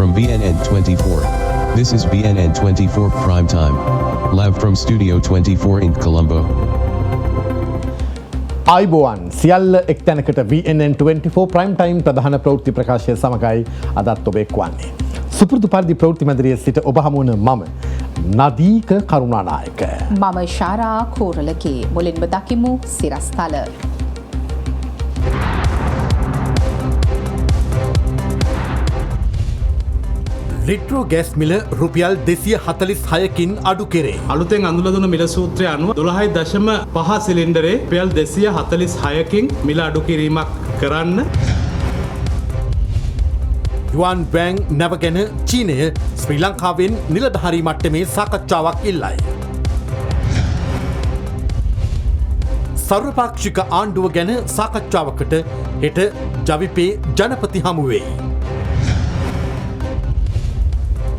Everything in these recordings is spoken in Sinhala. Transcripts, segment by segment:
from BNN24. This is BNN24 Prime Time. Live from Studio 24 in Colombo. ආයිබෝවන් සියල්ල එක්තැනකට VNN24 ප්‍රයිම් ටයිම් ප්‍රධාන ප්‍රවෘත්ති ප්‍රකාශය සමගයි අදත් ඔබ එක්වන්නේ. සුපුරුදු පරිදි ප්‍රවෘත්ති මැදිරියේ සිට ඔබ හමුවන මම නදීක කරුණානායක. මම ශාරා කෝරළගේ මුලින්ම දකිමු සිරස්තල. ලිට්‍රෝ ගෑස් මිල රුපියල් 246කින් අඩු කෙරේ. අලුතෙන් අඳුලා දුන මිල සූත්‍රය අනුව 12.5 සිලින්ඩරේ රුපියල් 246කින් මිල අඩු කිරීමක් කරන්න. යුවන් බැංක් නැව ගැන චීනය ශ්‍රී ලංකාවෙන් නිලධාරී මට්ටමේ සාකච්ඡාවක් ඉල්ලයි. සර්වපාක්ෂික ආණ්ඩුව ගැන සාකච්ඡාවකට හෙට ජවිපේ ජනපති හමුවේ.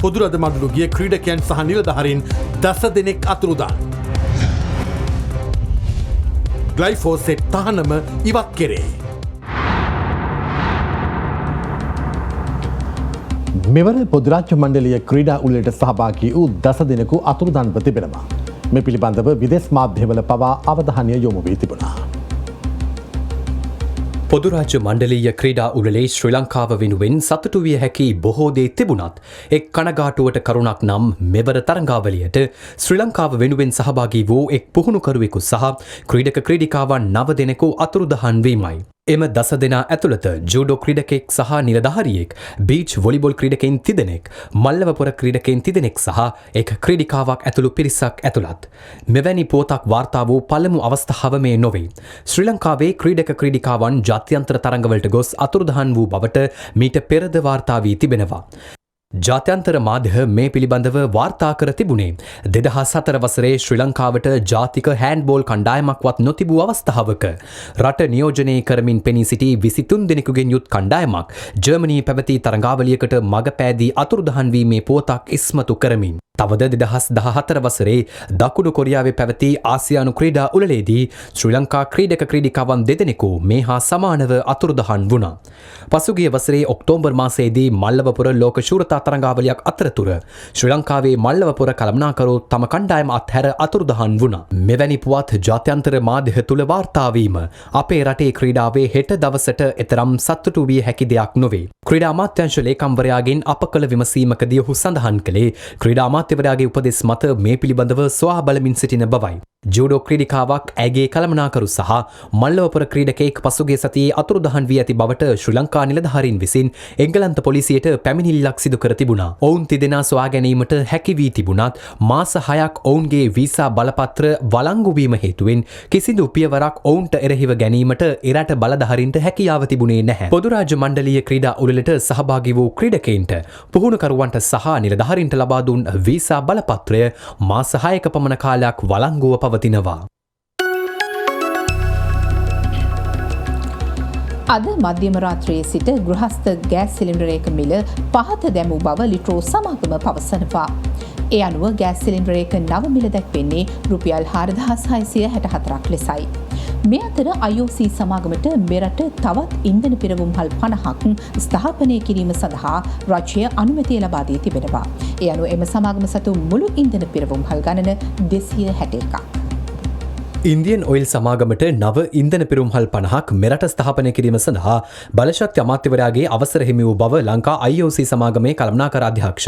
පොදුරද මඩලු ගිය ක්‍රීඩකයන් සහ නිලධහරින් 10 දෙනෙක් අතුරුදන්. ග්ලයිෆෝසෙට් තහනම ඉවත් කෙරේ. මෙවර පොදුරාජ්‍ය මණ්ඩලීය ක්‍රීඩා උළෙලට සහභාගී වූ 10 දෙනෙකු අතුරුදන්ව තිබෙනවා. මේ පිළිබඳව විදේශ මාධ්‍යවල පවා අවධානය යොමු වී තිබුණා. පොදුරාජ්‍ය මණ්ඩලීය ක්‍රීඩා උළෙලේ ශ්‍රී ලංකාව වෙනුවෙන් සතුටු විය හැකි බොහෝ දේ තිබුණත් එක් කනගාටුවට කරුණක් නම් මෙවර තරඟාවලියට ශ්‍රී ලංකාව වෙනුවෙන් සහභාගී වූ එක් පුහුණුකරුවෙකු සහ ක්‍රීඩක ක්‍රීඩිකාවන් 9 දෙනෙකු අතුරුදහන් වීමයි. එම 10 දෙනා ඇතුළත ජූඩෝ ක්‍රීඩකෙක් සහ නිලධාරියෙක්, බීච් වොලිබෝල් ක්‍රීඩකයින් 3 දෙනෙක්, මල්ලවපොර ක්‍රීඩකයින් 3 දෙනෙක් සහ එක් ක්‍රීඩිකාවක් ඇතුළු පිරිසක් ඇතුළත්. මෙවැනි පුවතක් වාර්තා වූ පළමු අවස්ථාව මේ නොවේ. ශ්‍රී ලංකාවේ ක්‍රීඩක ක්‍රීඩිකාවන් ජාත්‍යන්තර තරඟවලට ගොස් අතුරුදහන් වූ බවට මීට පෙරද වාර්තා වී තිබෙනවා. ජාත්‍යන්තර මාධ්‍ය මේ පිළිබඳව වාර්තා කර තිබුණේ 2004 වසරේ ශ්‍රී ලංකාවට ජාතික හෑන්ඩ්බෝල් කණ්ඩායමක්වත් නොතිබූ අවස්ථාවක රට නියෝජනය කරමින් පෙනී සිටි 23 දෙනෙකුගෙන් යුත් කණ්ඩායමක් ජර්මනී පැවති තරඟාවලියකට මඟ පෑදී අතුරුදහන් වීමේ පුවතක් ඉස්මතු කරමින් තවද 2014 වසරේ දකුණු කොරියාවේ පැවති ආසියානු ක්‍රීඩා උළෙලේදී ශ්‍රී ලංකා ක්‍රීඩක ක්‍රීඩිකාවන් 2 දෙනෙකු මේ හා සමානව අතුරුදහන් වුණා. පසුගිය වසරේ ඔක්තෝබර් මාසයේදී මල්ලවපුර ලෝක ශූරතා තරඟාවලියක් අතරතුර ශ්‍රී ලංකාවේ මල්ලවපුර කළමනාකරු තම කණ්ඩායම අත්හැර අතුරුදහන් වුණා. මෙවැනි පුවත් ජාත්‍යන්තර මාධ්‍ය තුල වාර්තා වීම අපේ රටේ ක්‍රීඩාවේ හෙට දවසට එතරම් සතුටු විය හැකි දෙයක් නොවේ. ක්‍රීඩා අමාත්‍යාංශ ලේකම්වරයාගෙන් අප කළ විමසීමකදී ඔහු සඳහන් කළේ ක්‍රීඩා අමාත්‍යවරයාගේ උපදෙස් මත මේ පිළිබඳව සොයා බලමින් සිටින බවයි. ජූඩෝ ක්‍රීඩිකාවක් ඇගේ කළමනාකරු සහ මල්ලවපුර ක්‍රීඩකයෙක් පසුගිය සතියේ අතුරුදහන් වී ඇති බවට ශ්‍රී ලංකා නිලධාරීන් විසින් එංගලන්ත පොලිසියට පැමිණිල්ලක් සිදු කර තිබුණා. ඔවුන් තිදෙනා සොයා ගැනීමට හැකි වී තිබුණත් මාස 6ක් ඔවුන්ගේ වීසා බලපත්‍ර වළංගු වීම හේතුවෙන් කිසිදු පියවරක් ඔවුන්ට එරෙහිව ගැනීමට එරට බලධාරීන්ට හැකියාව තිබුණේ නැහැ. පොදුරාජ්‍ය මණ්ඩලීය ක්‍රීඩා උළෙලට සහභාගී වූ ක්‍රීඩකයින්ට පුහුණුකරුවන්ට සහ නිලධාරීන්ට ලබා දුන් වීසා බලපත්‍රය මාස 6ක පමණ කාලයක් වළංගුව පවතිනවා. අද මධ්‍යම රාත්‍රියේ සිට ගෘහස්ත ගෑස් සිලින්ඩරයක මිල පහත දැමූ බව ලිට්‍රෝ සමාගම පවසනවා. ඒ අනුව ගෑස් සිලින්ඩරයක නව මිල දැක්වෙන්නේ රුපියල් 4664ක් ලෙසයි. මේ අතර IOC සමාගමට මෙරට තවත් ඉන්ධන පිරවුම්හල් 50ක් ස්ථාපනය කිරීම සඳහා රජය අනුමැතිය ලබා දී තිබෙනවා. ඒ අනුව එම සමාගම සතු මුළු ඉන්ධන පිරවුම්හල් ගණන 261ක්. ඉන්දියන් ඔයිල් සමාගමට නව ඉන්ධන පිරුම්හල් 50ක් මෙරට ස්ථාපනය කිරීම සඳහා බලශක්ති අමාත්‍යවරයාගේ අවසර හිමි වූ බව ලංකා IOC සමාගමේ කළමනාකර අධ්‍යක්ෂ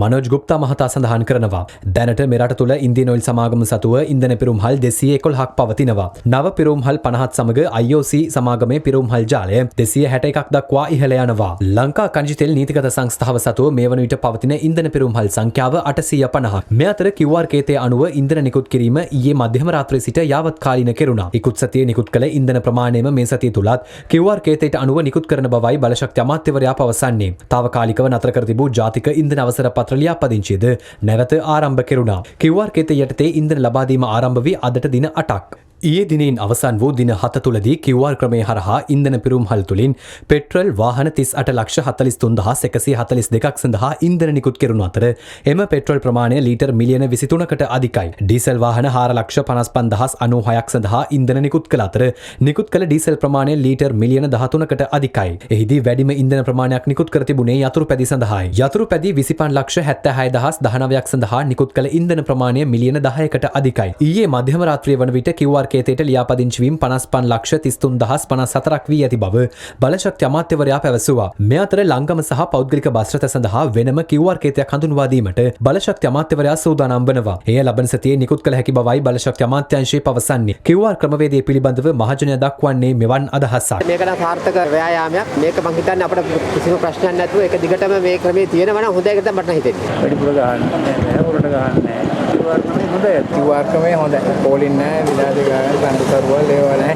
මනෝජ් ගුප්තා මහතා සඳහන් කරනවා. දැනට මෙරට තුළ ඉන්දියන් ඔයිල් සමාගම සතුව ඉන්ධන පිරුම්හල් 211ක් පවතිනවා. නව පිරුම්හල් 50ත් සමග IOC සමාගමේ පිරුම්හල් ජාලය 261ක් දක්වා ඉහළ යනවා. ලංකා කනිජ තෙල් නීතිගත සංස්ථාව සතුව මේ වන විට පවතින ඉන්ධන පිරුම්හල් සංඛ්‍යාව 850ක්. මේ අතර QR කේතය අනුව ඉන්ධන නිකුත් කිරීම ඊයේ මධ්‍යම රාත්‍රියේ සිට යාවත්කාලීන කෙරුණා. ඉකුත් සතියේ නිකුත් කළ ඉන්ධන ප්‍රමාණයම මේ සතිය තුලත් QR කේතයට අනුව නිකුත් කරන බවයි බලශක්ති අමාත්‍යවරයා පවසන්නේ. తాවකාලිකව නතර කර තිබූ ජාතික ඉන්ධන අවසර පත්‍ර ලියාපදිංචියද නැවත ආරම්භ කෙරුණා. QR කේතය යටතේ ඉන්ධන ලබා දීම ආරම්භ වී අදට දින 8ක්. ඊයේ දිනෙන් අවසන් වූ දින 7 තුලදී QR ක්‍රමය හරහා ඉන්ධන පිරුම්හල් තුලින් පෙට්‍රල් වාහන 38,42,142ක් සඳහා ඉන්ධන නිකුත් කෙරුණු අතර එම පෙට්‍රල් ප්‍රමාණය ලීටර් මිලියන 23කට අධිකයි. ඩීසල් වාහන 4,55,096ක් සඳහා ඉන්ධන නිකුත් කළ අතර නිකුත් කළ ඩීසල් ප්‍රමාණය ලීටර් මිලියන 13කට අධිකයි. එහිදී වැඩිම ඉන්ධන ප්‍රමාණයක් නිකුත් කර තිබුණේ යතුරු පැදි සඳහායි. යතුරු පැදි 25,76,019ක් සඳහා නිකුත් කළ ඉන්ධන ප්‍රමාණය මිලියන 10කට අධිකයි. ඊයේ මධ්‍යම රාත්‍රිය වන විට QR කේතයට ලියාපදිංචි වීම 55,33,054ක් වී ඇති බව බලශක්ති අමාත්‍යවරයා පැවසුවා. මේ අතර ලංගම සහ පෞද්ගලික බස් රථ සඳහා වෙනම QR කේතයක් හඳුන්වා දීමට බලශක්ති අමාත්‍යවරයා සූදානම් වනවා. එය ලබන සතියේ නිකුත් කළ හැකි බවයි බලශක්ති අමාත්‍යාංශය පවසන්නේ. QR ක්‍රමවේදය පිළිබඳව මහජනයා දක්වන්නේ මෙවන් අදහසක්. මේක නම් සාර්ථක ව්‍යායාමයක්. මේක මම හිතන්නේ අපිට කිසිම ප්‍රශ්නයක් නැතුව ඒක දිගටම මේ ක්‍රමයේ තියෙනවා නම් හොඳයි කියලා මට හිතෙන්නේ. වැඩිපුර ගහන්න නැහැ, උරට ගහන්න නැහැ. QR ක්‍රමය හොඳයි. පෝලින් නැහැ, විලාද ගන්න, බඳු කරුවල් ඒවා නැහැ.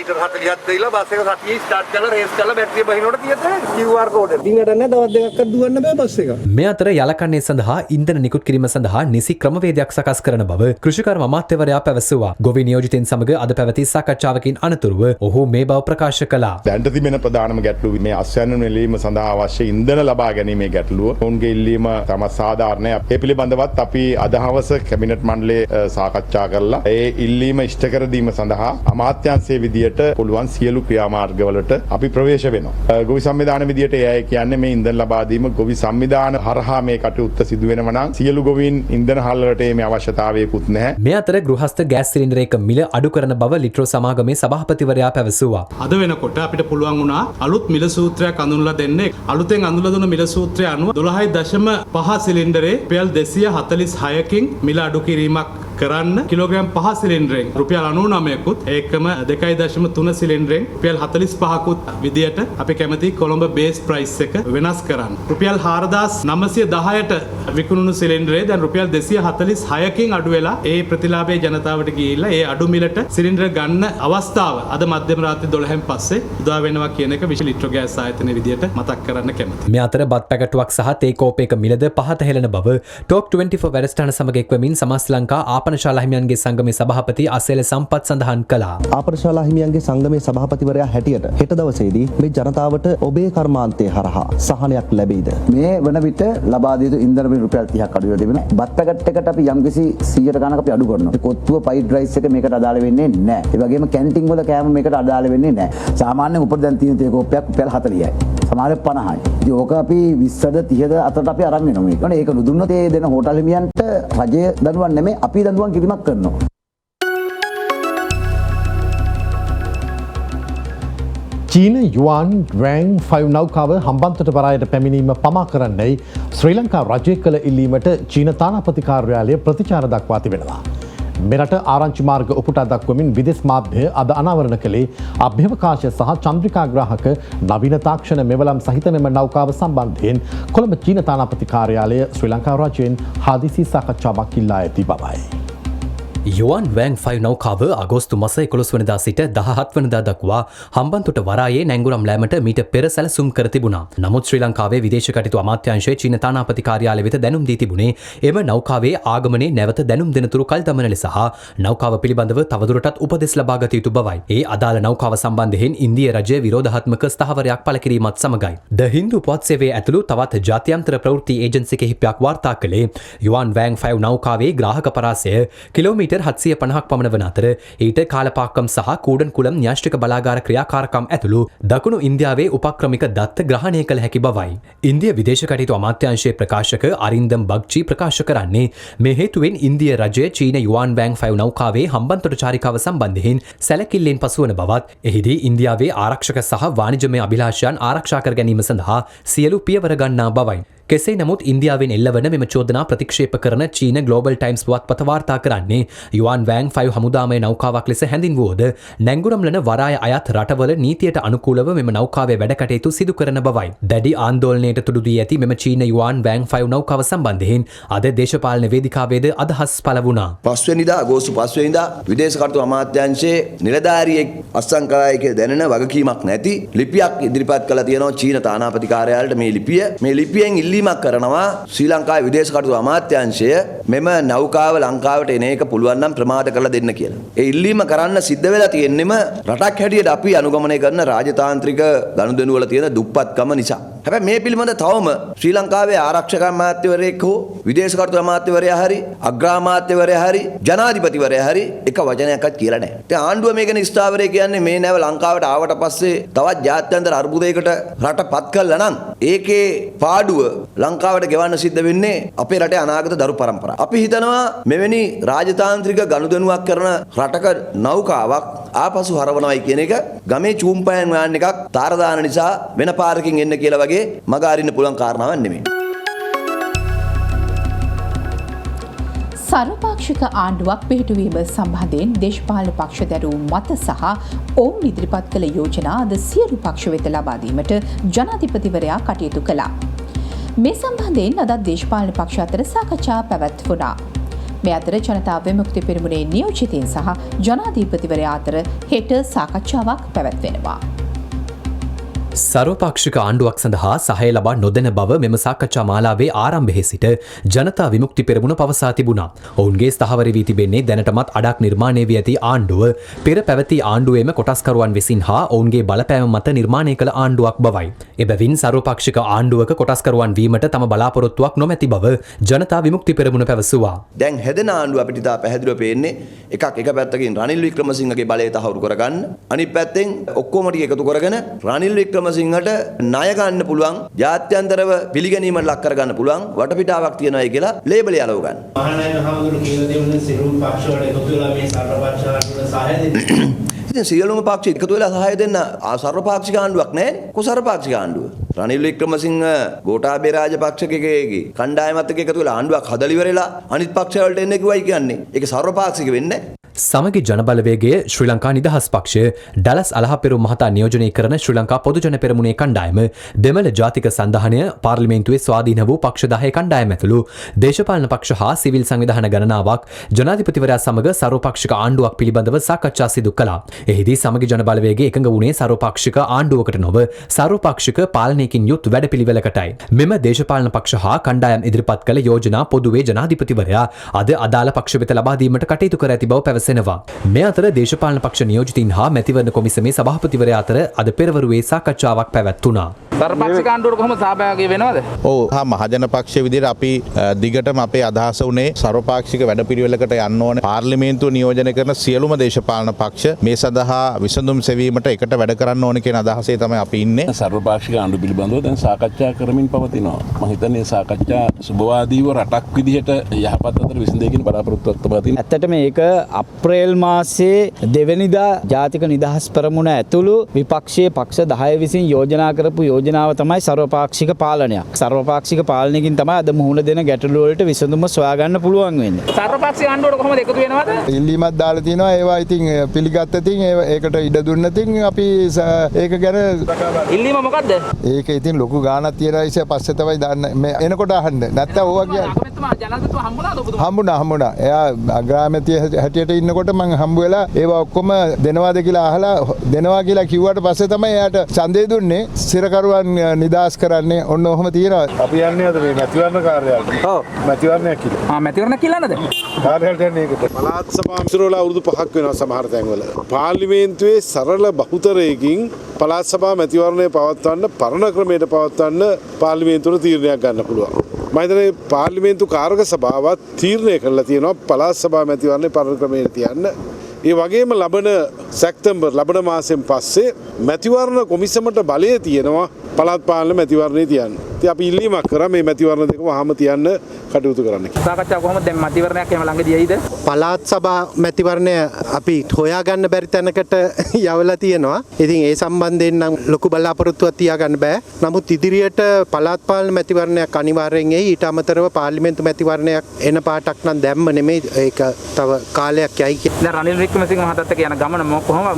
ඊටර 40ක් දෙයිලා බස් එක සතියේ ස්ටාර්ට් කරලා රේස් කරලා බැටරිය බහිනකොට තියෙන්නේ QR කෝඩ් එක. දිනට නැහැ දවස් දෙකක් දුවන්න බෑ බස් එක. මේ අතර යලකන්නේ සඳහා ඉන්ධන නිකුත් කිරීම සඳහා නිසි ක්‍රමවේදයක් සකස් කරන බව කෘෂිකර්ම අමාත්‍යවරයා පැවසුවා. ගොවි නියෝජිතයින් සමග අද පැවති සාකච්ඡාවකින් අනතුරුව ඔහු මේ බව ප්‍රකාශ කළා. දැනට තිබෙන ප්‍රධානම ගැටලුව මේ අස්වැන්න නෙලීම සඳහා අවශ්‍ය ඉන්ධන ලබා ගැනීමේ ගැටලුව. ඔවුන්ගේ ඉල්ලීම තම සාධාරණයි. ඒ පිළිබඳවත් අපි අද හවස කැබිනට් මණ්ඩලයේ සාකච්ඡා කරලා ඒ ඉල්ලීම ඉෂ්ට කර දීම සඳහා අමාත්‍යාංශයේ විදියට පුළුවන් සියලු ක්‍රියාමාර්ගවලට අපි ප්‍රවේශ වෙනවා. ගොවි සංවිධාන විදියට එයයි කියන්නේ මේ ඉන්ධන ලබා දීම ගොවි සංවිධාන හරහා මේ කටයුත්ත සිදු වෙනවා නම් සියලු ගොවීන් ඉන්ධන හල්වලට මේ අවශ්‍යතාවයකුත් නැහැ. මේ අතර ගෘහස්ත ගෑස් සිලින්ඩරයක මිල අඩු කරන බව ලිට්‍රෝ සමාගමේ සභාපතිවරයා පැවසුවා. අද වෙනකොට අපිට පුළුවන් වුණා අලුත් මිල සූත්‍රයක් අඳුන්ලා දෙන්නේ. අලුතෙන් අඳුන්ලා දුන්න මිල සූත්‍රය අනුව 12.5 සිලින්ඩරේ රුපියල් 246කින් මිල අඩු කිරීමක් කරන්න කිලෝග්‍රෑම් 5 සිලින්ඩරෙන් රුපියල් 99කුත් ඒකම 2.3 සිලින්ඩරෙන් රුපියල් 45කුත් විදියට අපි කැමති කොළඹ බේස් ප්‍රයිස් එක වෙනස් කරන්න. රුපියල් 4,910ට විකුණුණු සිලින්ඩරේ දැන් රුපියල් 246කින් අඩු වෙලා ඒ ප්‍රතිලාභයේ ජනතාවට ගිහිල්ලා ඒ අඩු මිලට සිලින්ඩර ගන්න අවස්ථාව අද මධ්‍යම රාත්‍රී 12න් පස්සේ උදා වෙනවා කියන එක විශේෂ ලිට්‍රෝ ගෑස් ආයතනයේ විදියට මතක් කරන්න කැමතියි. මේ අතර බත් පැකටුවක් සහ තේ කෝපයක මිලද පහත හෙළන බව ටොක් 24 වැඩසටහන සමග එක්වමින් සමස්ත ලංකා ආපනශාලා හිමියන්ගේ සංගමේ සභාපති අසේල සම්පත් සඳහන් කළා. ආපනශාලා හිමියන්ගේ සංගමේ සභාපතිවරයා හැටියට හෙට දවසේදී මේ ජනතාවට ඔබේ කර්මාන්තය හරහා සහනයක් ලැබෙයිද? මේ වන විට ලබා දිය යුතු ඉන්ධන බිල් රුපියල් 30ක් අඩු වෙලා තිබෙනවා. බත් පැකට් එකට අපි යම්කිසි 100ට ගණනක් අපි අඩු කරනවා. කොත්තුව ෆ්‍රයිඩ් රයිස් එක මේකට අදාළ වෙන්නේ නැහැ. ඒ වගේම කැන්ටින් වල කෑම මේකට අදාළ වෙන්නේ නැහැ. සාමාන්‍යයෙන් උපර දැන් තියෙන තේ කෝප්පයක් රුපියල් 40යි. සමහරව 50යි. ඉතින් ඕක අපි 20ද 30ද අතට අපි අරන් එනවා මේක. ඒක නුදුන්නොත් ඒ දෙන හෝටල් හිමියන්ට රජය දඬුවම් නෙමෙයි අපි දඬුවම් කිරීමක් කරනවා. චීන යුවන් රෑන් 5 නෞකාව හම්බන්තොට වරායට පැමිණීම පමා කරන්නයි ශ්‍රී ලංකා රජය කළ ඉල්ලීමට චීන තානාපති කාර්යාලය ප්‍රතිචාර දක්වා තිබෙනවා. මෙරට ආරංචි මාර්ග උපුටා දක්වමින් විදෙස් මාධ්‍ය අද අනාවරණ කළේ අභ්‍යවකාශ සහ චන්ද්‍රිකාග්‍රාහක නවීන තාක්ෂණ මෙවලම් සහිත මෙම නෞකාව සම්බන්ධයෙන් කොළඹ චීන තානාපති කාර්යාලය ශ්‍රී ලංකා රජයෙන් හදිසි සාකච්ඡාවක් ඉල්ලා ඇති බවයි. යුවන් වෑන් 5 නෞකාව අගෝස්තු මස 11 වනදා සිට 17 වනදා දක්වා හම්බන්තොට වරායේ නැංගුරම් ලෑමට මීට පෙර සැලසුම් කර තිබුණා. නමුත් ශ්‍රී ලංකාවේ විදේශ කටයුතු අමාත්‍යාංශයේ චීන තානාපති කාර්යාලය වෙත දැනුම් දී තිබුණේ එම නෞකාවේ ආගමනයේ නැවත දැනුම් දෙනතුරු කල් දමන ලෙස හා නෞකාව පිළිබඳව තවදුරටත් උපදෙස් ලබා ගත යුතු බවයි. ඒ අදාළ නෞකාව සම්බන්ධයෙන් ඉන්දිය රජය විරෝධාත්මක ස්ථාවරයක් පළ කිරීමත් සමගයි. ද හින්දු පුවත් සේවයේ ඇතුළු තවත් ජාත්‍යන්තර ප්‍රවෘත්ති ඒජන්සි කිහිපයක් වාර්තා කළේ යුවන් වෑන් 5 නෞකාවේ ග්‍රාහක පරාසය කිලෝමීටර් 750ක් පමණ වන අතර ඊට කාලපාක්කම් සහ කූඩන් කුලම් න්‍යෂ්ටික බලාගාර ක්‍රියාකාරකම් ඇතුළු දකුණු ඉන්දියාවේ උපක්‍රමික දත්ත ග්‍රහණය කළ හැකි බවයි. ඉන්දිය විදේශ කටයුතු අමාත්‍යාංශයේ ප්‍රකාශක අරින්දම් බග්චි ප්‍රකාශ කරන්නේ මේ හේතුවෙන් ඉන්දිය රජය චීන යුවන් වෑන් 5 නෞකාවේ හම්බන්තොට චාරිකාව සම්බන්ධයෙන් සැලකිල්ලෙන් පසුවන බවත් එහිදී ඉන්දියාවේ ආරක්ෂක සහ වාණිජමය අභිලාෂයන් ආරක්ෂා කර ගැනීම සඳහා සියලු පියවර ගන්නා බවයි. කෙසේ නමුත් ඉන්දියාවෙන් එල්ලවන මෙම චෝදනා ප්‍රතික්ෂේප කරන චීන ග්ලෝබල් ටයිම්ස් පුවත්පත වාර්තා කරන්නේ යුවන් වෑන් 5 හමුදාමය නෞකාවක් ලෙස හැඳින්වුවද නැංගුරම්ලන වරාය අයත් රටවල නීතියට අනුකූලව මෙම නෞකාවේ වැඩ කටයුතු සිදු කරන බවයි. දැඩි ආන්දෝලනයට තුඩු දී ඇති මෙම චීන යුවන් වෑන් 5 නෞකාව සම්බන්ධයෙන් අද දේශපාලන වේදිකාවේද අදහස් පළ වුණා. 5 වෙනිදා අගෝස්තු 5 වෙනිදා විදේශ කටයුතු අමාත්‍යාංශයේ නිලධාරියෙක් අත්සන් කරායි කියලා දැනෙන වගකීමක් නැති ලිපියක් ඉදිරිපත් කළා තියෙනවා චීන තානාපති කාර්යාලයට මේ ලිපිය. මේ ලිපියෙන් ඉල්ලීම ඉල්ලීමක් කරනවා ශ්‍රී ලංකාවේ විදේශ කටයුතු අමාත්‍යාංශය මෙම නෞකාව ලංකාවට එන එක පුළුවන් නම් ප්‍රමාද කරලා දෙන්න කියලා. ඒ ඉල්ලීම කරන්න සිද්ධ වෙලා තියෙන්නෙම රටක් හැටියට අපි අනුගමනය කරන රාජතාන්ත්‍රික ගනුදෙනු වල තියෙන දුප්පත්කම නිසා. හැබැයි මේ පිළිබඳ තවම ශ්‍රී ලංකාවේ ආරක්ෂක අමාත්‍යවරයෙක් හෝ විදේශ කටයුතු අමාත්‍යවරයා හරි අග්‍රාමාත්‍යවරයා හරි ජනාධිපතිවරයා හරි එක වචනයක්වත් කියලා නැහැ. ඉතින් ආණ්ඩුව මේක නිස්ථාවරය කියන්නේ මේ නැව ලංකාවට ආවට පස්සේ තවත් ජාත්‍යන්තර අර්බුදයකට රටපත් කළා නම් ඒකේ පාඩුව ලංකාවට ගෙවන්න සිද්ධ වෙන්නේ අපේ රටේ අනාගත දරු පරම්පරාව. අපි හිතනවා මෙවැනි රාජතාන්ත්‍රික ගනුදෙනුවක් කරන රටක නෞකාවක් ආපසු හරවනවයි කියන එක ගමේ චූම්පයන් වාන් එකක් තාර දාන නිසා වෙන පාරකින් එන්න කියලා වගේ මග අරින්න පුළුවන් කාරණාවක් නෙමෙයි. සර්වපාක්ෂික ආණ්ඩුවක් පිහිටුවීම සම්බන්ධයෙන් දේශපාලන පක්ෂ දැරූ මත සහ ඔවුන් ඉදිරිපත් කළ යෝජනා අද සියලු පක්ෂ වෙත ලබා දීමට ජනාධිපතිවරයා කටයුතු කළා. මේ සම්බන්ධයෙන් අදත් දේශපාලන පක්ෂ අතර සාකච්ඡා පැවැත්වුණා. මේ අතර ජනතා විමුක්ති පෙරමුණේ නියෝජිතයින් සහ ජනාධිපතිවරයා අතර හෙට සාකච්ඡාවක් පැවැත්වෙනවා. සර්වපාක්ෂික ආණ්ඩුවක් සඳහා සහය ලබා නොදෙන බව මෙම සාකච්ඡා මාලාවේ ආරම්භයේ සිට ජනතා විමුක්ති පෙරමුණ පවසා තිබුණා. ඔවුන්ගේ ස්ථාවර වී තිබෙන්නේ දැනටමත් අඩක් නිර්මාණය වී ඇති ආණ්ඩුව පෙර පැවති ආණ්ඩුවේම කොටස්කරුවන් විසින් හා ඔවුන්ගේ බලපෑම මත නිර්මාණය කළ ආණ්ඩුවක් බවයි. එබැවින් සර්වපාක්ෂික ආණ්ඩුවක කොටස්කරුවන් වීමට තම බලාපොරොත්තුවක් නොමැති බව ජනතා විමුක්ති පෙරමුණ පැවසුවා. දැන් හැදෙන ආණ්ඩුව අපිට ඉතා පැහැදිලිව පේන්නේ එක පැත්තකින් රනිල් වික්‍රමසිංහගේ බලය තහවුරු කරගන්න, අනිත් පැත්තෙන් ඔක්කොම ටික එකතු කරගෙන රනිල් වික්‍රමසිංහට ණය ගන්න පුළුවන්, ජාත්‍යන්තරව පිළිගැනීමට ලක් කරගන්න පුළුවන් වටපිටාවක් තියෙනවායි කියලා ලේබල් යලව ගන්න. මහානායක හමුදුරු කියලා දෙන්නේ සිරුම් පක්ෂ වල එකතු වෙලා මේ සර්වපක්ෂ ආණ්ඩුවට සහාය දෙන්නේ. ඉතින් සියලුම පක්ෂ එකතු වෙලා සහාය දෙන්න සර්වපාක්ෂික ආණ්ඩුවක් නැහැ. සර්වපාක්ෂික ආණ්ඩුව. රනිල් වික්‍රමසිංහ ගෝඨාභය රාජපක්ෂගේ කණ්ඩායමත් එක්ක එකතු වෙලා ආණ්ඩුවක් හදලි ඉවරලා අනිත් පක්ෂ වලට එන්න කිව්වයි කියන්නේ. ඒක සර්වපාක්ෂික වෙන්නේ නැහැ. සමගි ජනබලවේගයේ ශ්‍රී ලංකා නිදහස් පක්ෂය ඩලස් අලහපෙරුම් මහතා නියෝජනය කරන ශ්‍රී ලංකා පොදුජන පෙරමුණේ කණ්ඩායම දෙමළ ජාතික සන්ධානය පාර්ලිමේන්තුවේ ස්වාධීන වූ පක්ෂ 10 කණ්ඩායම ඇතුළු දේශපාලන පක්ෂ හා සිවිල් සංවිධාන ගණනාවක් ජනාධිපතිවරයා සමග සර්වපාක්ෂික ආණ්ඩුවක් පිළිබඳව සාකච්ඡා සිදු කළා. එහිදී සමගි ජනබලවේගයේ එකඟ වුණේ සර්වපාක්ෂික ආණ්ඩුවකට නොව සර්වපාක්ෂික පාලනයකින් යුත් වැඩපිළිවෙලකටයි. මෙම දේශපාලන පක්ෂ හා කණ්ඩායම් ඉදිරිපත් කළ යෝජනා පොදුවේ ජනාධිපතිවරයා අද අදාළ පක්ෂ වෙත ලබා දීමට කටයුතු කර ඇති බව පැවසෙනවා. මේ අතර දේශපාලන පක්ෂ නියෝජිතින් හා මැතිවරණ කොමිසමේ සභාපතිවරයා අතර අද පෙරවරුවේ සාකච්ඡාවක් පැවැත්වුණා. සර්වපාක්ෂික ආණ්ඩුවට කොහොමද සහභාගී වෙනවද? ඔව් මහජන පක්ෂ විදිහට අපි දිගටම අපේ අදහස උනේ සර්වපාක්ෂික වැඩපිළිවෙලකට යන්න ඕනේ. පාර්ලිමේන්තුව නියෝජනය කරන සියලුම දේශපාලන පක්ෂ මේ සඳහා විසඳුම් සෙවීමට එකට වැඩ කරන්න ඕනේ කියන අදහසේ තමයි අපි ඉන්නේ. සර්වපාක්ෂික ආණ්ඩුව පිළිබඳව දැන් සාකච්ඡා කරමින් පවතිනවා. මම හිතන්නේ සාකච්ඡා සුබවාදීව රටක් විදිහට යහපත් අතර විසඳගෙන බලාපොරොත්තුවක් තමයි තියෙන්නේ. ඇත්තට මේක අප්‍රේල් මාසයේ දෙවැනිදා ජාතික නිදහස් පෙරමුණ ඇතුළු විපක්ෂයේ පක්ෂ 10 විසින් යෝජනා කරපු යෝජනාව තමයි සර්වපාක්ෂික පාලනයක්. සර්වපාක්ෂික පාලනයකින් තමයි අද මුහුණ දෙන ගැටලු වලට විසඳුම සොයා ගන්න පුළුවන් වෙන්නේ. සර්වපාක්ෂික ආණ්ඩුවට කොහොමද එකතු වෙනවද? ඉල්ලීමක් දාලා තිනවා. ඒවා ඉතින් පිළිගත්ත තින් ඒකට ඉඩ දුන්න තින් අපි ඒක ගැන ඉල්ලීම මොකද්ද? ඒක ඉතින් ලොකු ගාණක් තියලා ඉතින් පස්සේ තමයි දාන්න. මේ එනකොට අහන්න. නැත්තම් ඕවා කියන්නේ හම්බුණා. එයා අග්‍රාමාත්‍ය හැටියට ඉන්නකොට මම හම්බ වෙලා ඒවා ඔක්කොම දෙනවාද කියලා අහලා දෙනවා කියලා කිව්වට පස්සේ තමයි එයාට ඡන්දය දුන්නේ. සිරකරුවන් නිදාස් කරන්නේ ඔන්න ඔහොම තියෙනවා. අපි යන්නේ අද මේ මැතිවරණ කාර්යාලයට. ඔව්. මැතිවරණයක් කියලා. මැතිවරණ කියලා නේද? කාර්යාලයට යන්නේ ඒකට. පළාත් සභා මිසරවල අවුරුදු 5ක් වෙනවා සමහර තැන්වල. පාර්ලිමේන්තුවේ සරල බහුතරයකින් පළාත් සභා මැතිවරණය පවත්වන්න පරණ ක්‍රමයට පවත්වන්න පාර්ලිමේන්තුවට තීරණයක් ගන්න පුළුවන්. මම හිතන්නේ පාර්ලිමේන්තු කාර්ක සභාවත් තීරණය කරලා තියෙනවා පළාත් සභා මැතිවරණය පරණ ක්‍රමයට තියන්න. ඒ වගේම ලබන සැප්තැම්බර් ලබන මාසෙන් පස්සේ මැතිවරණ කොමිසමට බලය තියෙනවා පළාත් පාලන මැතිවරණේ තියන්න. ඉතින් අපි ඉල්ලීමක් කරා මේ මැතිවරණ දෙකම වහම තියන්න කටයුතු කරන්න. සාකච්ඡාව කොහොමද දැන් මැතිවරණයක් එහෙම ළඟදී ඇයිද? පළාත් සභා මැතිවරණය අපි හොයාගන්න බැරි තැනකට යවලා තියෙනවා. ඉතින් ඒ සම්බන්ධයෙන් නම් ලොකු බලාපොරොත්තුවක් තියාගන්න බෑ. නමුත් ඉදිරියට පළාත් පාලන මැතිවරණයක් අනිවාර්යෙන් එයි. ඊට අමතරව පාර්ලිමේන්තු මැතිවරණයක් එන පාටක් නම් දැම්ම නෙමෙයි. ඒක තව කාලයක් යයි කියලා. දැන් රනිල් වික්‍රමසිංහ මහතාත් එක්ක යන ගමන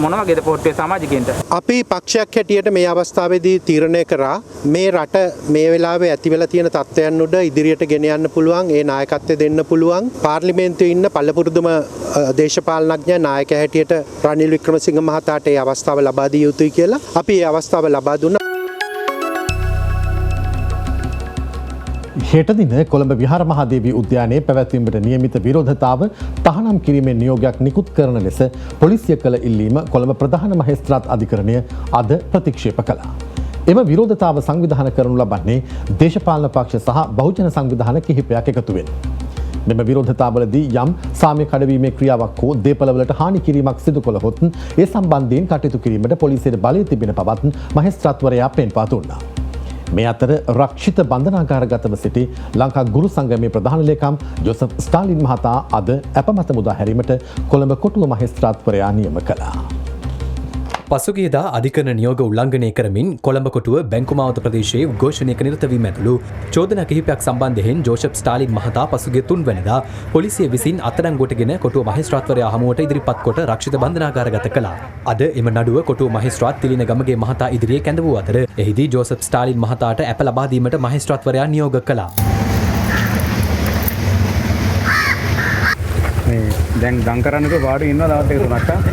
මොන වගේද පොට්ටුවේ සමාජිකයින්ට? අපි පක්ෂයක් හැටියට මේ අවස්ථාවේදී තීරණය කරා මේ රට මේ වෙලාවේ ඇති වෙලා තියෙන තත්ත්වයන් උඩ ඉදිරියට ගෙන යන්න පුළුවන්. ඒ නායකත්වය දෙන්න පුළුවන්. පාර්ලිමේන්තුවේ ඉන්න පළපුරුදුම දේශපාලනඥ නායක හැටියට රනිල් වික්‍රමසිංහ මහතාට ඒ අවස්ථාව ලබා දිය යුතුයි කියලා අපි ඒ අවස්ථාව ලබා දුන්නා. හෙට දින කොළඹ විහාර මහාදේවී උද්‍යානයේ පැවැත්වීමට නියමිත විරෝධතාව තහනම් කිරීමේ නියෝගයක් නිකුත් කරන ලෙස පොලිසිය කළ ඉල්ලීම කොළඹ ප්‍රධාන මහේස්ත්‍රාත් අධිකරණය අද ප්‍රතික්ෂේප කළා. එම විරෝධතාව සංවිධානය කරනු ලබන්නේ දේශපාලන පක්ෂ සහ බහුජන සංවිධාන කිහිපයක් එකතුවෙන්. මෙම විරෝධතාවලදී යම් සාමය කඩවීමේ ක්‍රියාවක් හෝ දේපළවලට හානි කිරීමක් සිදු කළහොත් ඒ සම්බන්ධයෙන් කටයුතු කිරීමට පොලිසියට බලය තිබෙන බවත් මහේස්ත්‍රාත්වරයා පෙන්වා දුන්නා. මේ අතර රක්ෂිත බන්ධනාගාරගතව සිටි ලංකා ගුරු සංගමේ ප්‍රධාන ලේකම් ජොසප් ස්ටාලින් මහතා අද අපමත මුදා හැරීමට කොළඹ කොටුව මහේස්ත්‍රාත්වරයා නියම කළා. පසුගියදා අධිකරණ නියෝග උල්ලංඝනය කරමින් කොළඹ කොටුව බැංකු මාවත ප්‍රදේශයේ උද්ඝෝෂණයක නිරත වීම ඇතුළු චෝදනා කිහිපයක් සම්බන්ධයෙන් ජෝෂප් ස්ටාලින් මහතා පසුගිය 3 වෙනිදා පොලිසිය විසින් අත්අඩංගුවටගෙන කොටුව මහේස්ත්‍රාත්වරයා හමුවට ඉදිරිපත් කොට රක්ෂිත බන්ධනාගාරගත කළා. අද එම නඩුව කොටුව මහේස්ත්‍රාත් තිලින ගමගේ මහතා ඉදිරියේ කැඳවූ අතර එහිදී ජෝසප් ස්ටාලින් මහතාට ඇප ලබා දීමට මහේස්ත්‍රාත්වරයා නියෝග කළා. දැන් දන් කරන්නක වාඩි ඉන්නවා තවත් එක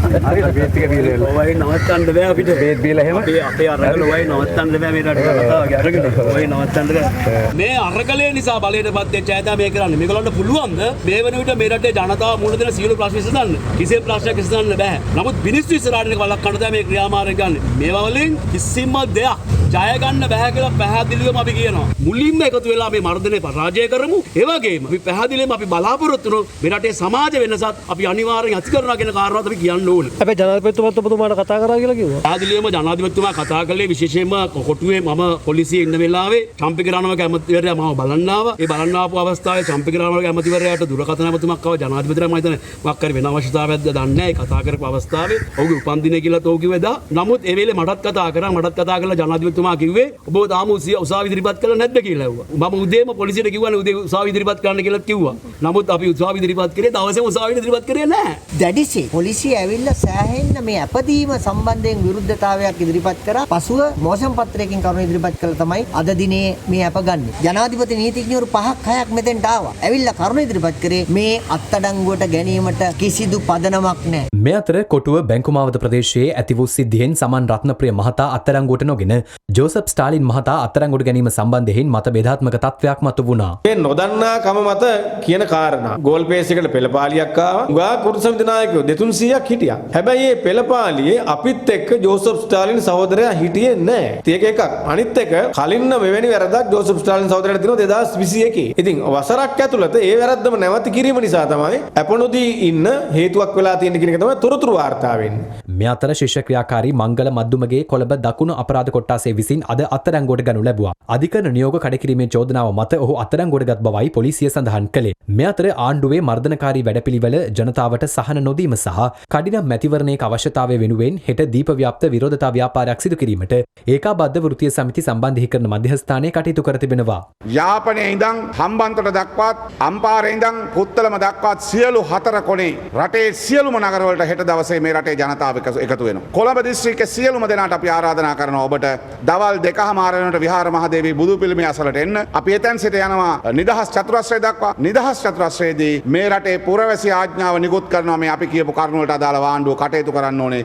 තුනක් හරිද බේත් ටික බීලා ඔයයි නවත්තන්න බෑ අපිට බේත් බීලා එහෙම අපේ අරගල ඔයයි නවත්තන්න බෑ මේ රටේ කතාව අරගෙන ඔයයි නවත්තන්න බෑ මේ අරගලේ නිසා බලයටපත් වෙච්ච අය තමයි මේ කරන්නේ මේගොල්ලන්ට පුළුවන්ද මේ වෙන විට මේ රටේ ජනතාව මුණ දෙන සියලු ප්‍රශ්න විසඳන්න කිසිම ප්‍රශ්නයක් විසඳන්න බෑ නමුත් මිනිස්සු ඉස්සරහට වළක්වන්න තමයි මේ ක්‍රියාමාර්ගය ගන්න මේවා වලින් කිසිම දෙයක් ජය ගන්න බෑ කියලා පැහැදිලිවම අපි කියනවා මුලින්ම එකතු වෙලා මේ මර්ධනය පරාජය කරමු ඒ වගේම අපි පැහැදිලිවම අපි බලාපොරොත්තු වෙනවා මේ රටේ සමාජ වෙනසත් අපි අනිවාර්යෙන් ඇති කරනවා කියන කාරණාවත් අපි කියන්න ඕනේ. හැබැයි ජනාධිපතිතුමාත් ඔබතුමාට කතා කරා කියලා කිව්වා. පැහැදිලිවම ජනාධිපතිතුමා කතා කළේ විශේෂයෙන්ම කොටුවේ මම පොලිසියේ ඉන්න වෙලාවේ චම්පික රණවක ඇමතිවරයා මම බලන්න ආවා. ඒ බලන්න ආපු අවස්ථාවේ චම්පික රණවක ඇමතිවරයාට දුරකථන ඇමතුමක් ආවා ජනාධිපතිතුමා මම හිතන්නේ මොකක් හරි වෙන අවශ්‍යතාවයක්ද දන්නේ නැහැ. ඒ කතා කරපු අවස්ථාවේ ඔහුගේ උපන්දිනය කියලා තෝ කිව්වේ දා. නමුත් ඒ වෙලේ මටත් කතා කරලා ජනාධිපතිතුමා කිව්වේ ඔබ තාම උසාවි ඉදිරිපත් කළා නැද්ද කියලා ඇහුවා. මම උදේම පොලිසියට කිව්වනේ උදේ උසාවි ඉදිරිපත් කරන්න කියලා කිව්වා. නමුත් අපි උසාවි ඉදිරිපත් කරේ දවසේම උසාවි ඉදිරිපත් කරේ නැහැ. දැඩිසේ පොලිසිය ඇවිල්ලා සෑහෙන්න මේ අපදීම සම්බන්ධයෙන් විරුද්ධතාවයක් ඉදිරිපත් කරා. පසුව මෝෂන් පත්‍රයකින් කරුණු ඉදිරිපත් කළා තමයි අද දිනේ මේ අපගන්නේ. ජනාධිපති නීතිඥවරු 5-6ක් මෙතෙන්ට ආවා. ඇවිල්ලා කරුණු ඉදිරිපත් කරේ මේ අත්අඩංගුවට ගැනීමට කිසිදු පදනමක් නැහැ. මේ අතර කොටුව බැංකු මාවත ප්‍රදේශයේ ඇති වූ සිද්ධියෙන් සමන් රත්නප්‍රිය මහතා අත්අඩංගුවට නොගෙන ජෝසප් ස්ටාලින් මහතා අත්අඩංගුවට ගැනීම සම්බන්ධයෙන් මත බෙදාත්මක තත්ත්වයක් මතු වුණා. මේ නොදන්නා කම මත කියන කාරණා ගෝල් පේස් එකට පෙළපාලියක් ආවා. උගා කුරුස සමිති නායකයෝ 200ක් හිටියා. හැබැයි මේ පෙළපාලියේ අපිත් එක්ක ජෝසප් ස්ටාලින් සහෝදරයා හිටියේ නැහැ. ඒක එකක්. අනිත් එක කලින්ම මෙවැනි වැරද්දක් ජෝසප් ස්ටාලින් සහෝදරයාට දිනනවා 2021. ඉතින් වසරක් ඇතුළත ඒ වැරද්දම නැවත කිරීම නිසා තමයි අපනොදී ඉන්න හේතුවක් වෙලා තියෙන කියන එක තමයි තොරතුරු වාර්තා වෙන්නේ. මේ අතර ශිෂ්‍ය ක්‍රියාකාරී මංගල මද්දුමගේ කොළඹ දකුණු අපරාධ කොට්ටාසය විසින් අද අත්අඩංගුවට ගනු ලැබුවා. අධිකරණ නියෝග කඩකිරීමේ චෝදනාව මත ඔහු අත්අඩංගුවට ගත් බවයි පොලිසිය සඳහන් කළේ. මේ අතර ආණ්ඩුවේ මර්ධනකාරී වැඩපිළිවෙල ජනතාවට සහන නොදීම සහ කඩිනම් මැතිවරණයක අවශ්‍යතාවය වෙනුවෙන් හෙට දීප ව්‍යාප්ත විරෝධතා ව්‍යාපාරයක් සිදු කිරීමට ඒකාබද්ධ වෘත්තීය සමිති සම්බන්ධීකරණ මධ්‍යස්ථානයේ කටයුතු කර තිබෙනවා. යාපනයේ ඉඳන් හම්බන්තොට දක්වාත් අම්පාරේ ඉඳන් පුත්තලම දක්වාත් සියලු 4 කොනේ රටේ සියලුම නගරවලට හෙට දවසේ මේ රටේ ජනතාව එකතු වෙනවා. කොළඹ දිස්ත්‍රික්කයේ සියලුම දෙනාට අපි ආරාධනා කරනවා ඔබට දවල් 2:00 වෙනකොට විහාර මහදේවී බුදු පිළිමය අසලට එන්න. අපි එතෙන් සිට යනවා නිදහස් චතුරස්‍රය දක්වා. නිදහස් චතුරස්‍රයේදී මේ රටේ පුරවැසි ආඥාව නිකුත් කරනවා මේ අපි කියපු කරුණු වලට අදාළව ආණ්ඩුව කටයුතු කරන්න ඕනේ.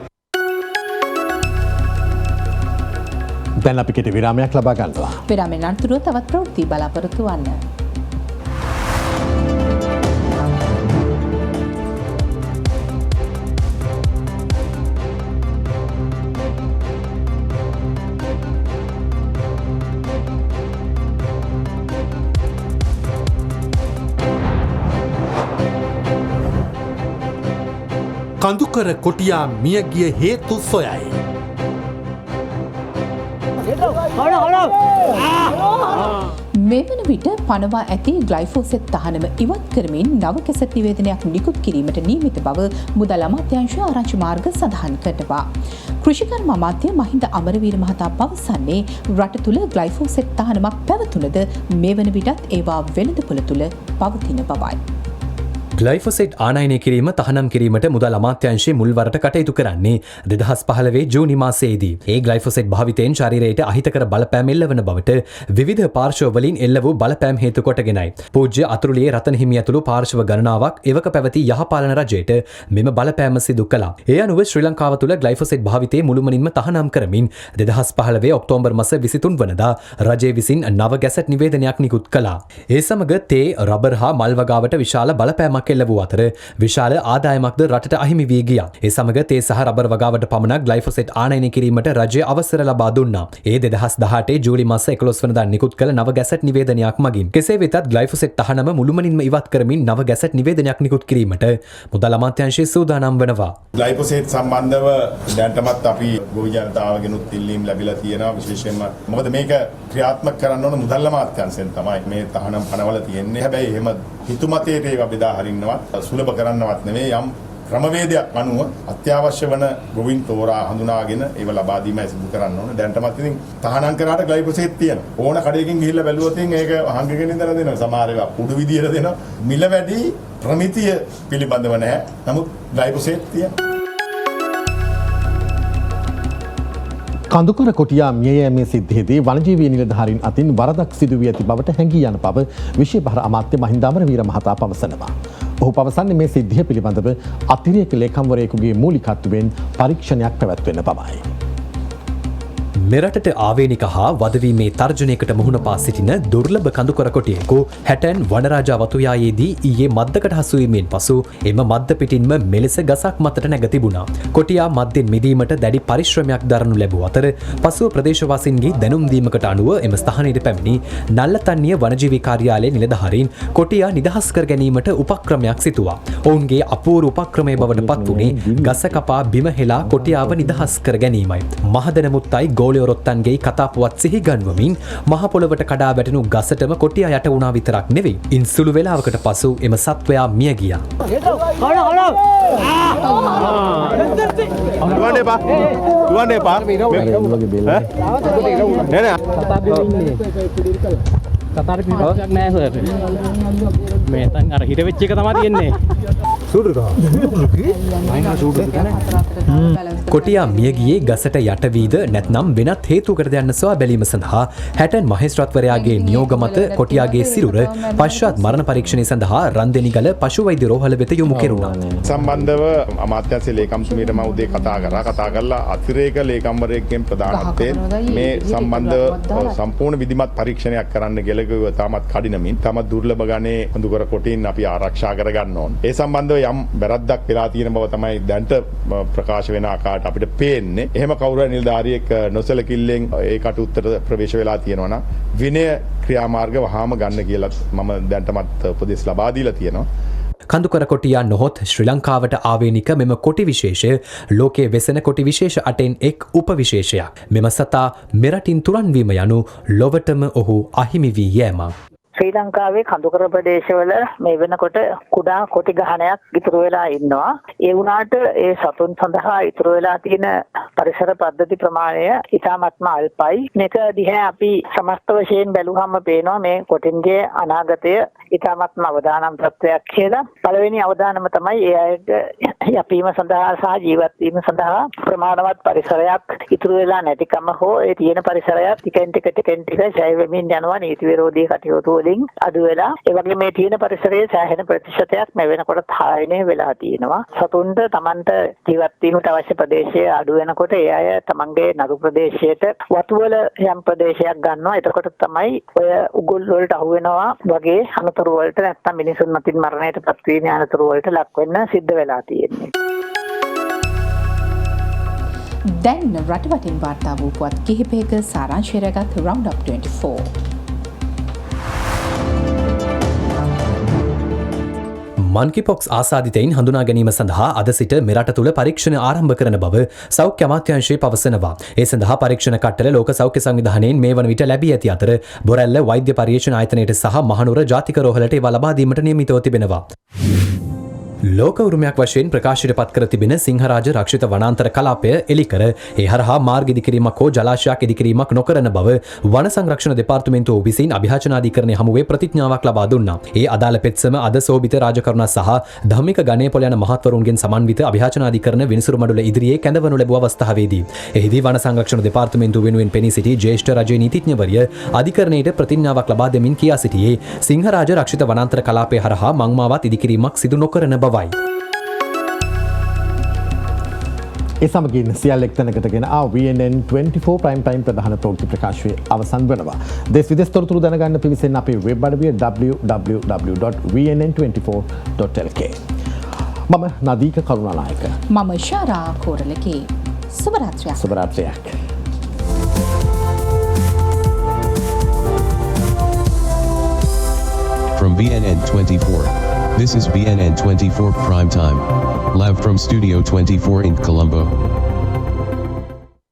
දැන් අපි කෙටි විරාමයක් ලබා ගන්නවා. විරාමයෙන් අනතුරුව තවත් ප්‍රවෘත්ති බලාපොරොත්තු වන්න. කඳුකර කොටියා මියගිය හේතු සොයයි. මේ වන විට පනවා ඇති ග්ලයිෆෝසෙට් තහනම ඉවත් කරමින් නව කැසට් නිවේදනයක් නිකුත් කිරීමට නියමිත බව මුදල් අමාත්‍යාංශය ආරංචි මාර්ග සඳහන් කරනවා. කෘෂිකර්ම අමාත්‍ය මහින්ද අමරවීර මහතා පවසන්නේ රට තුළ ග්ලයිෆෝසෙට් තහනමක් පැවතුනද මේ වන විටත් ඒවා වෙළඳපොළ තුළ පවතින බවයි. ග්ලයිෆොසෙට් ආනයනය කිරීම තහනම් කිරීමට මුදල් අමාත්‍යංශයේ මුල්වරට කටයුතු කරන්නේ 2015 ජූනි මාසයේදී. ඒ ග්ලයිෆොසෙට් භාවිතයෙන් ශරීරයට අහිතකර බලපෑම් එල්ලවන බවට විවිධ පාර්ශවවලින් එල්ල වූ බලපෑම් හේතු කොටගෙනයි. පූජ්‍ය අතුරුලියේ රතන හිමි ඇතුළු පාර්ශව ගණනාවක් එවක පැවති යහපාලන රජයට මෙම බලපෑම සිදු කළා. ඒ අනුව ශ්‍රී ලංකාව තුළ ග්ලයිෆොසෙට් භාවිතය මුළුමනින්ම තහනම් කරමින් 2015 ඔක්තෝබර් මාස 23 වනදා රජය විසින් නව ගැසට් නිවේදනයක් නිකුත් කළා. ඒ සමග තේ, රබර් හා මල් වගාවට විශාල බලපෑමක් එල්ල වූ අතර විශාල ආදායමක්ද රටට අහිමි වී ගියා. ඒ සමග තේ සහ රබර් වගාවට පමණක් ග්ලයිෆොසෙට් ආනයනය කිරීමට රජය අවසර ලබා දුන්නා. ඒ 2018 ජූලි මාස 11 වනදා නිකුත් කළ නව ගැසට් නිවේදනයක් මගින්. කෙසේ වෙතත් ග්ලයිෆොසෙට් තහනම මුළුමනින්ම ඉවත් කරමින් නව ගැසට් නිවේදනයක් නිකුත් කිරීමට මුදල් අමාත්‍යාංශය සූදානම් වෙනවා. ග්ලයිෆොසේට් සම්බන්ධව දැනටමත් අපි ගොවි ජනතාවගෙනුත් ඉල්ලීම් ලැබිලා තියෙනවා විශේෂයෙන්ම මොකද මේක ක්‍රියාත්මක කරන්න ඕන මුදල් අමාත්‍යාංශයෙන් තමයි මේ තහනම් පනවල තියෙන්නේ. හැබැයි එහෙම හිතුමතේට ඒවා බෙදා හරින්නවත් සුලභ කරන්නවත් නෙමෙයි යම් ක්‍රමවේදයක් අනුව අත්‍යවශ්‍ය වන ගොවින් තෝරා හඳුනාගෙන ඒව ලබා දීමයි සිදු කරන්න ඕන. දැනටමත් ඉතින් තහනම් කරාට ග්ලයිෆොසේට් තියෙනවා. ඕන කඩේකින් ගිහිල්ලා බැලුවොත් ඒක හංගගෙන ඉඳලා දෙනවා. සමහර ඒවා කුඩු විදියට දෙනවා. මිල වැඩි ප්‍රමිතිය පිළිබඳව නැහැ. නමුත් ග්ලයිෆොසේට් තියෙනවා. කඳුකර කොටියා මිය යෑමේ සිද්ධියේදී වනජීවී නිලධාරීන් අතින් වරදක් සිදු වී ඇති බවට හැඟී යන බව විශේෂ බහර අමාත්‍ය මහින්ද අමරවීර මහතා පවසනවා. ඔහු පවසන්නේ මේ සිද්ධිය පිළිබඳව අතිරේක ලේකම්වරයෙකුගේ මූලිකත්වයෙන් පරීක්ෂණයක් පැවැත්වෙන බවයි. මෙරටට ආවේනික හා වදවීමේ තර්ජනයකට මුහුණ පා සිටින දුර්ලභ කඳුකර කොටියෙකු හැටන් වනරාජා වතුයායේදී ඊයේ මද්දකට හසුවීමෙන් පසු එම මද්ද පිටින්ම මෙලෙස ගසක් මතට නැග තිබුණා. කොටියා මද්දෙන් මිදීමට දැඩි පරිශ්‍රමයක් දරනු ලැබූ අතර පසුව ප්‍රදේශවාසීන්ගේ දැනුම් දීමකට අනුව එම ස්ථානයට පැමිණි නල්ලතන්නිය වනජීවී කාර්යාලයේ නිලධාරීන් කොටියා නිදහස් කර ගැනීමට උපක්‍රමයක් සිතුවා. ඔවුන්ගේ අපූර්ව උපක්‍රමයේ බවට පත් වුණේ ගස කපා බිම හෙලා කොටියාව නිදහස් කර ගැනීමයි. මහදැනමුත්තයි ගෝල රොත්තන්ගේ කතාපුවත් සිහි ගන්වමින් මහ පොළවට කඩා වැටෙනු ගසටම කොටියා යට වුණා විතරක් නෙවෙයි. ඉන් සුළු වේලාවකට පසු එම සත්වයා මිය ගියා. මේතන් අර හිට වෙච්ච එක තමයි තියෙන්නේ. කොටියා මියගියේ ගසට යට වීද නැත්නම් වෙනත් හේතුවකට යන්න සොයා බැලීම සඳහා හැටන් මහේස්ත්‍රාත්වරයාගේ නියෝග මත කොටියාගේ සිරුර පශ්චාත් මරණ පරීක්ෂණය සඳහා රන්දෙනිගල පශු වෛද්‍ය රෝහල වෙත යොමු කෙරුණා. සම්බන්ධව අමාත්‍යාංශ ලේකම්තුමීට මම උදේ කතා කරලා අතිරේක ලේකම්වරයෙක්ගෙන් ප්‍රධානත්වයෙන් මේ සම්බන්ධව සම්පූර්ණ විධිමත් පරීක්ෂණයක් කරන්න ගෙලගුව තාමත් කඩිනමින් තමත් දුර්ලභ ගණේ හඳුකර කොටින් අපි ආරක්ෂා කරගන්න ඕන. ඒ සම්බන්ධව යම් වැරද්දක් වෙලා තියෙන බව තමයි දැන්ට ප්‍රකාශ වෙන ආකාරයට අපිට පේන්නේ. එහෙම කවුරු හරි නිලධාරියෙක් නොසලකිල්ලෙන් ඒ කටයුත්තට ප්‍රවේශ වෙලා තියෙනවා නම් විනය ක්‍රියාමාර්ග වහාම ගන්න කියලා මම දැන්ටමත් උපදෙස් ලබා දීලා තියෙනවා. කඳුකර කොටියා නොහොත් ශ්‍රී ලංකාවට ආවේනික මෙම කොටි විශේෂය ලෝකයේ වෙසෙන කොටි විශේෂ 8න් එක් උපවිශේෂයක්. මෙම සතා මෙරටින් තුරන්වීම යනු ලොවටම ඔහු අහිමි වී යෑමක්. ශ්‍රී ලංකාවේ කඳුකර ප්‍රදේශවල මේ වෙනකොට කුඩා කොටි ගහනයක් ඉතුරු වෙලා ඉන්නවා. ඒ වුණාට ඒ සතුන් සඳහා ඉතුරු වෙලා තියෙන පරිසර පද්ධති ප්‍රමාණය ඉතාමත්ම අල්පයි. මේක දිහා අපි සමස්ත වශයෙන් බැලුවම පේනවා මේ කොටින්ගේ අනාගතය ඉතාමත්ම අවදානම් තත්ත්වයක් කියලා. පළවෙනි අවදානම තමයි ඒ අයට යැපීම සඳහා සහ ජීවත් වීම සඳහා ප්‍රමාණවත් පරිසරයක් ඉතුරු වෙලා නැතිකම හෝ ඒ තියෙන පරිසරයක් ටිකෙන් ටික ඡය වෙමින් යනවා නීති විරෝධී කටයුතු අඩු වෙලා. ඒ වගේ මේ තියෙන පරිසරයේ සෑහෙන ප්‍රතිශතයක් මේ වෙනකොට හායනය වෙලා තියෙනවා. සතුන්ට Tamanට ජීවත් වීමට අවශ්‍ය ප්‍රදේශය අඩු වෙනකොට ඒ අය තමන්ගේ නරු ප්‍රදේශයට වතුවල යම් ප්‍රදේශයක් ගන්නවා. එතකොට තමයි ඔය උගුල් වලට අහු වෙනවා වගේ අනතුරු වලට නැත්තම් මිනිසුන් මතින් මරණයට පත්වීමේ අනතුරු වලට ලක් වෙන්න සිද්ධ වෙලා තියෙන්නේ. දැන් රටවටින් වාර්තා වූ පුවත් කිහිපයක සාරාංශය රැගත් රවුන්ඩ් අප් 24. මන්කිපොක්ස් ආසාදිතයින් හඳුනා ගැනීම සඳහා අද සිට මෙරට තුළ පරීක්ෂණ ආරම්භ කරන බව සෞඛ්‍ය අමාත්‍යාංශය පවසනවා. ඒ සඳහා පරීක්ෂණ කට්ටල ලෝක සෞඛ්‍ය සංවිධානයෙන් මේ වන විට ලැබී ඇති අතර බොරැල්ල වෛද්‍ය පරීක්ෂණ ආයතනයට සහ මහනුවර ජාතික රෝහලට ඒවා ලබා දීමට නියමිතව තිබෙනවා. ලෝක උරුමයක් වශයෙන් ප්‍රකාශයට පත් කර තිබෙන සිංහරාජ රක්ෂිත වනාන්තර කලාපය එලිකර ඒ හරහා මාර්ග ඉදිකිරීමක් හෝ ජලාශයක් ඉදිකිරීමක් නොකරන බව වන සංරක්ෂණ දෙපාර්තමේන්තුව විසින් අභියාචනාධිකරණය හමුවේ ප්‍රතිඥාවක් ලබා දුන්නා. ඒ අදාළ පෙත්සම අද සෝබිත රාජකරුණා සහ ධම්මික ගණේපොළ යන මහත්වරුන්ගෙන් සමන්විත අභියාචනාධිකරණ විනිසුරු මඩුල ඉදිරියේ කැඳවනු ලැබුව අවස්ථාවේදී එහිදී වන සංරක්ෂණ දෙපාර්තමේන්තුව වෙනුවෙන් පෙනී සිටි ජ්‍යෙෂ්ඨ රජයේ නීතිඥවරිය අධිකරණයට ප්‍රතිඥාවක් ලබා දෙමින් කියා සිටියේ සිංහරාජ රක්ෂිත වනාන්තර කලාපය හරහා මංමාවත් ඉදිකිරීමක් සිදු නොකරන බවයි. ඒ සමගින් සියල්ල එක්තැනකටගෙන VNN 24 ප්‍රයිම් ටයිම් ප්‍රධාන ප්‍රවෘත්ති ප්‍රකාශය අවසන් වෙනවා. දෙස් විදෙස් තොරතුරු දැනගන්න පිවිසෙන්න අපේ වෙබ් අඩවිය www.vnn24.lk. මම නදීක කරුණානායක. මම ශාරා කෝරලකේ. සුබරාත්‍රියක්. සුබරාත්‍රියක්. From VNN 24. This is VNN 24 Prime Time. Live from Studio 24 in Colombo.